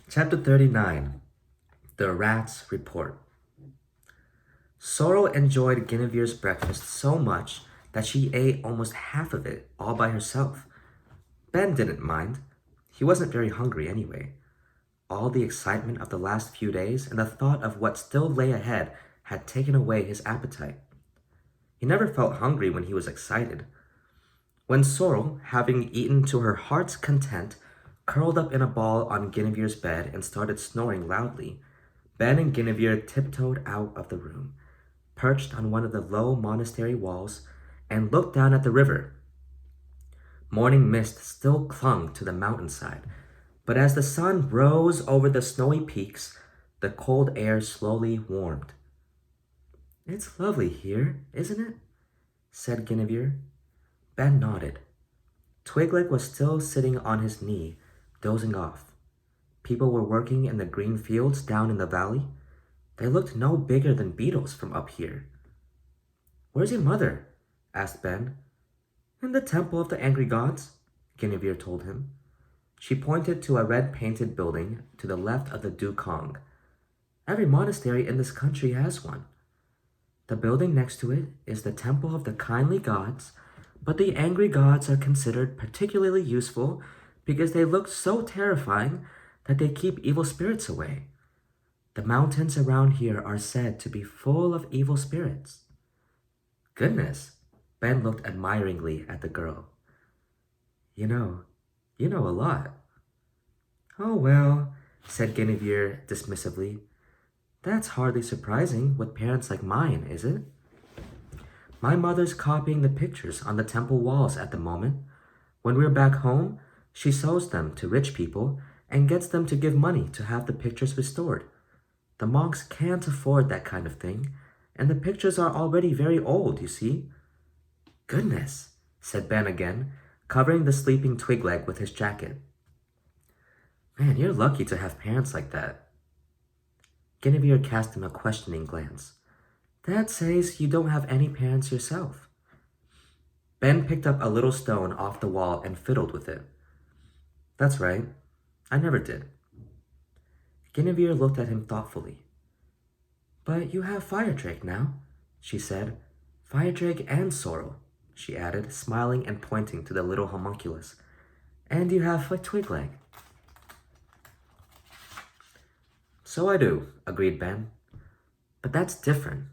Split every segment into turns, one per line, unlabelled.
Chapter 39. The Rat's Report. Sorrel enjoyed Guinevere's breakfast so much that she ate almost half of it all by herself. Ben didn't mind. He wasn't very hungry anyway. All the excitement of the last few days and the thought of what still lay ahead had taken away his appetite. He never felt hungry when he was excited. When Sorrel, having eaten to her heart's content, curled up in a ball on Guinevere's bed and started snoring loudly, Ben and Guinevere tiptoed out of the room, perched on one of the low monastery walls, and looked down at the river. Morning mist still clung to the mountainside, but as the sun rose over the snowy peaks, the cold air slowly warmed. "It's lovely here, isn't it?" said Guinevere. Ben nodded. Twigleg was still sitting on his knee, dozing off. People were working in the green fields down in the valley. They looked no bigger than beetles from up here. "Where's your mother?" asked Ben. "In the temple of the angry gods," Guinevere told him. She pointed to a red-painted building to the left of the Dukong. "Every monastery in this country has one. The building next to it is the temple of the kindly gods, but the angry gods are considered particularly useful because they look so terrifying that they keep evil spirits away. The mountains around here are said to be full of evil spirits." "Goodness," Ben looked admiringly at the girl. You know a lot." "Oh well," said Guinevere dismissively. "That's hardly surprising with parents like mine, is it? My mother's copying the pictures on the temple walls at the moment. When we're back home, she sews them to rich people and gets them to give money to have the pictures restored. The monks can't afford that kind of thing, and the pictures are already very old, you see." "Goodness," said Ben again, covering the sleeping Twigleg with his jacket. "Man, you're lucky to have parents like that." Guinevere cast him a questioning glance. "That says you don't have any parents yourself." Ben picked up a little stone off the wall and fiddled with it. "That's right. I never did." Guinevere looked at him thoughtfully. "But you have Firedrake now," she said. "Firedrake and Sorrel," she added, smiling and pointing to the little homunculus. "And you have Twigleg." "So I do," agreed Ben. "But that's different."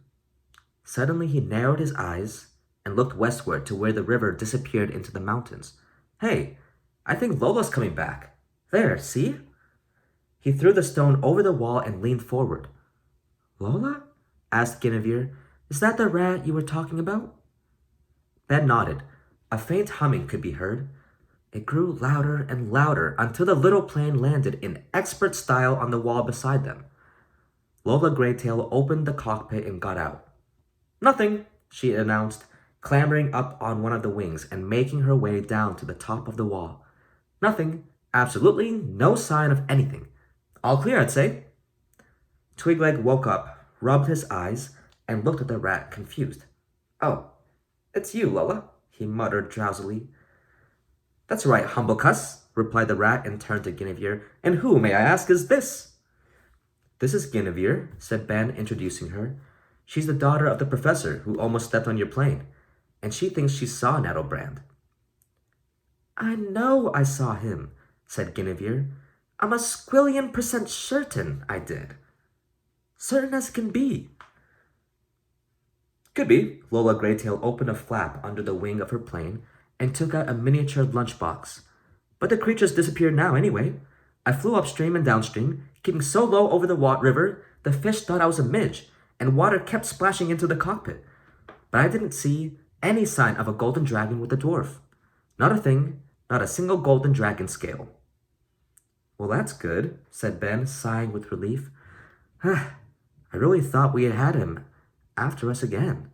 Suddenly he narrowed his eyes and looked westward to where the river disappeared into the mountains. "Hey, I think Lola's coming back. There, see?" He threw the stone over the wall and leaned forward. "Lola?" asked Guinevere. "Is that the rat you were talking about?" Ben nodded. A faint humming could be heard. It grew louder and louder until the little plane landed in expert style on the wall beside them. Lola Greytail opened the cockpit and got out. "Nothing," she announced, clambering up on one of the wings and making her way down to the top of the wall. "Nothing. Absolutely no sign of anything. All clear, I'd say." Twigleg woke up, rubbed his eyes, and looked at the rat, confused. "Oh, it's you, Lola," he muttered drowsily. "That's right, humble cuss," replied the rat and turned to Guinevere. "And who, may I ask, is this?" "This is Guinevere," said Ben, introducing her. "She's the daughter of the professor who almost stepped on your plane, and she thinks she saw Nettlebrand." "I know I saw him," said Guinevere. "I'm a squillion% certain I did. Certain as can be." "Could be." Lola Greytail opened a flap under the wing of her plane and took out a miniature lunchbox. "But the creatures disappeared now anyway. I flew upstream and downstream, keeping so low over the river, the fish thought I was a midge, and water kept splashing into the cockpit. But I didn't see any sign of a golden dragon with a dwarf. Not a thing, not a single golden dragon scale." "Well, that's good," said Ben, sighing with relief. "I really thought we had him after us again.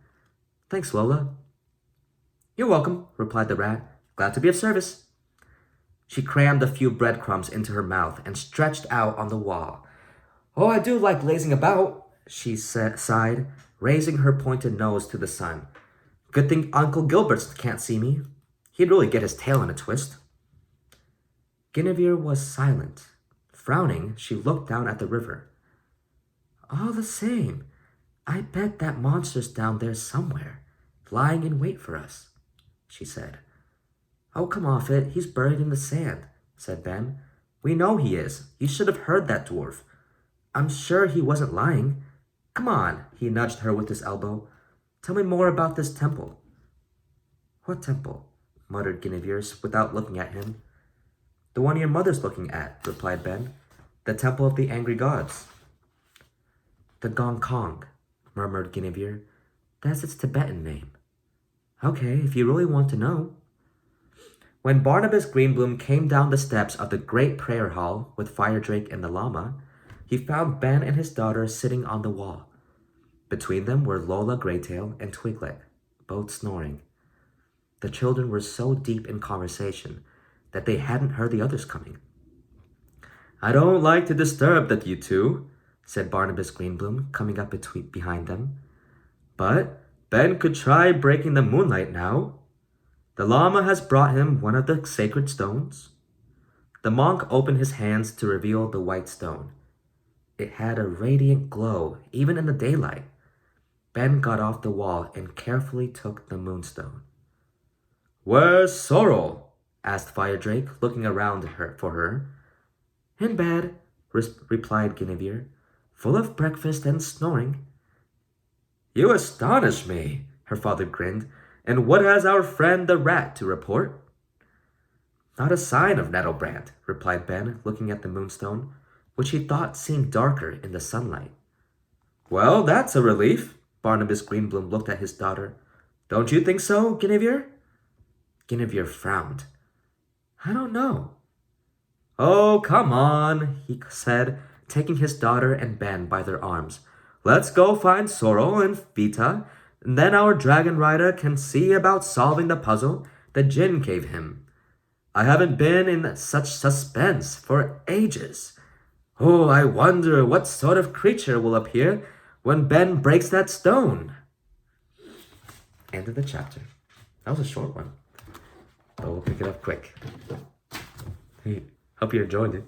Thanks, Lola." "You're welcome," replied the rat. "Glad to be of service." She crammed a few breadcrumbs into her mouth and stretched out on the wall. "Oh, I do like lazing about," she sighed, raising her pointed nose to the sun. "Good thing Uncle Gilbert can't see me. He'd really get his tail in a twist." Guinevere was silent. Frowning, she looked down at the river. All the same, I bet that monster's down there somewhere, lying in wait for us, she said. Oh, come off it, he's buried in the sand, said Ben. We know he is. You should have heard that dwarf. I'm sure he wasn't lying. Come on, he nudged her with his elbow. Tell me more about this temple. What temple? Muttered Guinevere without looking at him. The one your mother's looking at, replied Ben. The temple of the angry gods. The Gong Kong, murmured Guinevere. That's its Tibetan name. Okay, if you really want to know. When Barnabas Greenbloom came down the steps of the great prayer hall with Firedrake and the llama, he found Ben and his daughter sitting on the wall. Between them were Lola Greytail and Twiglet, both snoring. The children were so deep in conversation that they hadn't heard the others coming. I don't like to disturb you two, said Barnabas Greenbloom, coming up behind them. But Ben could try breaking the moonlight now. The llama has brought him one of the sacred stones. The monk opened his hands to reveal the white stone. It had a radiant glow, even in the daylight. Ben got off the wall and carefully took the moonstone. Where's Sorrel? Asked Firedrake, looking around for her. In bed, replied Guinevere, full of breakfast and snoring. You astonish me, her father grinned. And what has our friend the rat to report? Not a sign of Nettlebrand, replied Ben, looking at the moonstone, which he thought seemed darker in the sunlight. Well, that's a relief. Barnabas Greenbloom looked at his daughter. Don't you think so, Guinevere? Guinevere frowned. I don't know. Oh, come on, he said, taking his daughter and Ben by their arms. Let's go find Sorrel and Vita, and then our dragon rider can see about solving the puzzle the Jinn gave him. I haven't been in such suspense for ages. Oh, I wonder what sort of creature will appear when Ben breaks that stone. End of the chapter. That was a short one, but we'll pick it up quick. Hey, hope you enjoyed it.